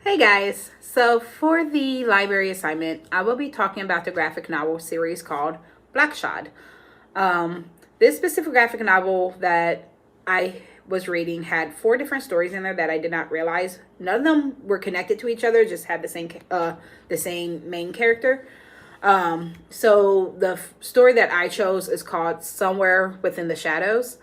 Hey guys, so for the library assignment, I will be talking about the graphic novel series called Blackshot. This specific graphic novel that I was reading had four different stories in there that I did not realize. None of them were connected to each other, just had the same main character. So the story that I chose is called Somewhere Within the Shadows.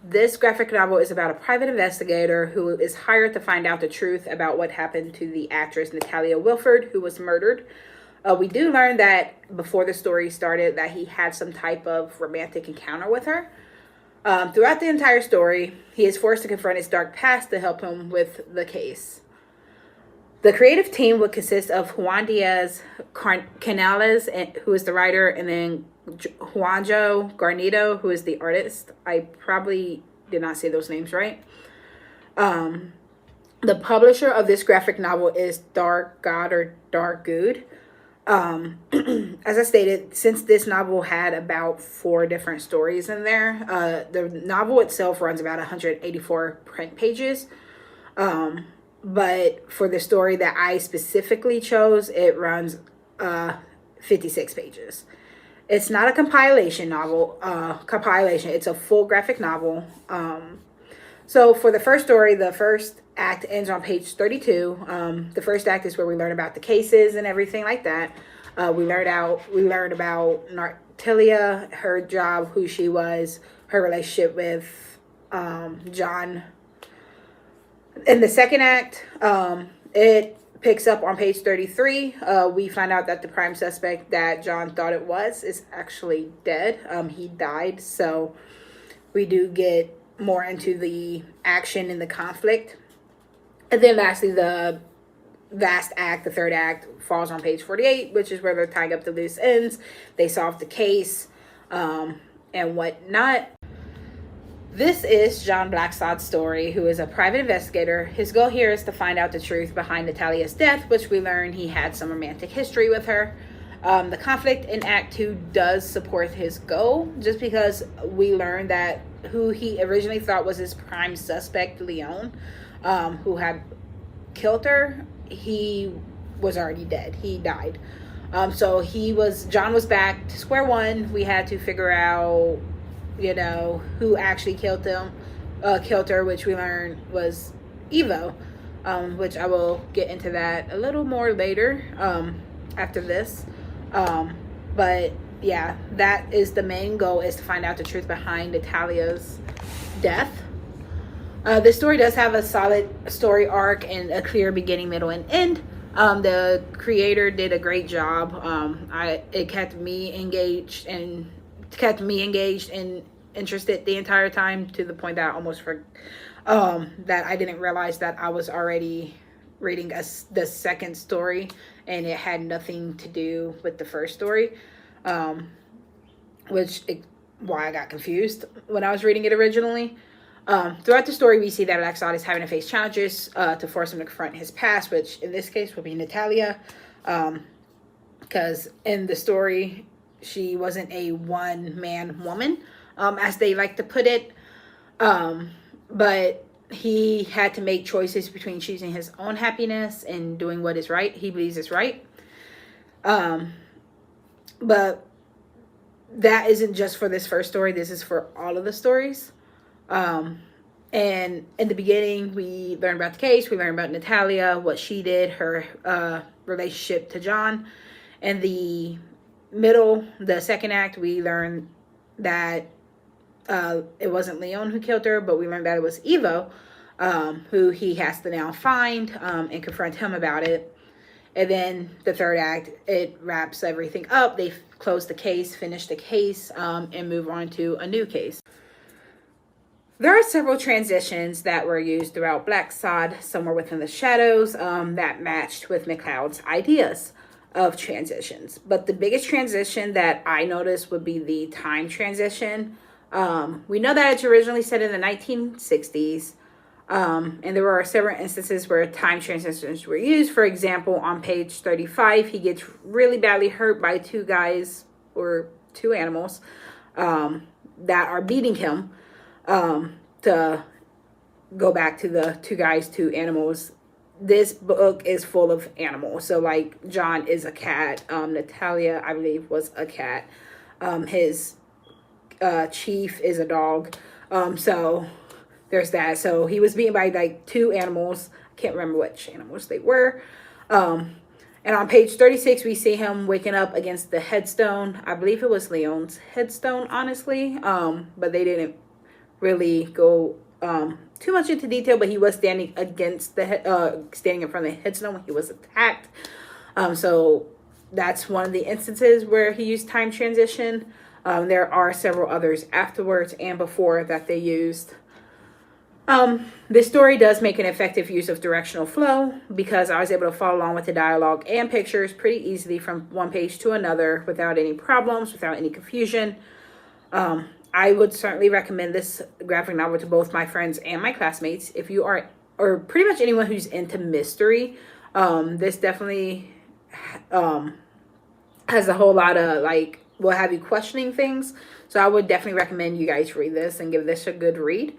This graphic novel is about a private investigator who is hired to find out the truth about what happened to the actress Natalia Wilford, who was murdered. We do learn that before the story started that he had some type of romantic encounter with her. Throughout the entire story, he is forced to confront his dark past to help him with the case. The creative team would consist of Juan Diaz Canales, who is the writer, and then Juanjo Garnido, who is the artist. I probably did not say those names right. The publisher of this graphic novel is Dark God or Dark Good. As I stated, since this novel had about four different stories in there, the novel itself runs about 184 print pages. But for the story that I specifically chose, it runs 56 pages. It's not a compilation novel. It's a full graphic novel. So for the first story, the first act ends on page 32. The first act is where we learn about the cases and everything like that. We learned about Nartilia, her job, who she was, her relationship with John. In the second act, it picks up on page 33. We find out that the prime suspect that John thought it was is actually dead. He died, so we do get more into the action and the conflict. And then lastly, the last act, the third act, falls on page 48, which is where they're tying up the loose ends. They solve the case and whatnot. This is John Blacksad's story, who is a private investigator. His goal here is to find out the truth behind Natalia's death, which we learn he had some romantic history with her. The conflict in Act 2 does support his goal, just because we learn that who he originally thought was his prime suspect, Leon, who had killed her, he was already dead. He died. So John was back to square one. We had to figure out who actually killed her, which we learned was Evo, which I will get into that a little more later after this. But yeah, that is the main goal, is to find out the truth behind Natalia's death. The story does have a solid story arc and a clear beginning, middle, and end. The creator did a great job. It kept me engaged and interested the entire time, to the point that I almost that I didn't realize that I was already reading the second story and it had nothing to do with the first story, why I got confused when I was reading it originally. Throughout the story, we see that Blacksad is having to face challenges to force him to confront his past, which in this case will be Natalia, because in the story she wasn't a one-man woman, as they like to put it, but he had to make choices between choosing his own happiness and doing what is right, he believes is right. But that isn't just for this first story, this is for all of the stories. And in the beginning, we learn about the case, we learn about Natalia, what she did, her relationship to John. In the middle, the second act, we learn that it wasn't Leon who killed her, but we learned that it was Evo, who he has to now find and confront him about it. And then the third act, it wraps everything up. They close the case, finish the case, and move on to a new case. There are several transitions that were used throughout Blacksad, Somewhere Within the Shadows, that matched with McLeod's ideas of transitions. But the biggest transition that I noticed would be the time transition. We know that it's originally set in the 1960s, and there were several instances where time transitions were used. For example, on page 35, he gets really badly hurt by two guys, or two animals, that are beating him. To go back to the two guys, two animals this book is full of animals. So like John is a cat. Natalia, I believe, was a cat. His chief is a dog. So there's that. So he was beaten by like 2 animals. I can't remember which animals they were. And on page 36, we see him waking up against the headstone. I believe it was Leon's headstone, honestly. But they didn't really go too much into detail. But he was standing against the standing in front of the headstone when he was attacked. So that's one of the instances where he used time transition. There are several others afterwards and before that they used. This story does make an effective use of directional flow because I was able to follow along with the dialogue and pictures pretty easily from one page to another without any problems, without any confusion. I would certainly recommend this graphic novel to both my friends and my classmates. If you are, or pretty much anyone who's into mystery, this definitely has a whole lot of like, will have you questioning things. So I would definitely recommend you guys read this and give this a good read.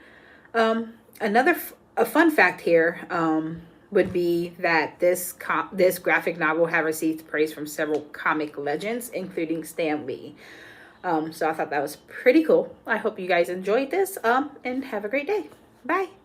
A fun fact here would be that this graphic novel has received praise from several comic legends, including Stan Lee. So I thought that was pretty cool. I hope you guys enjoyed this and have a great day. Bye.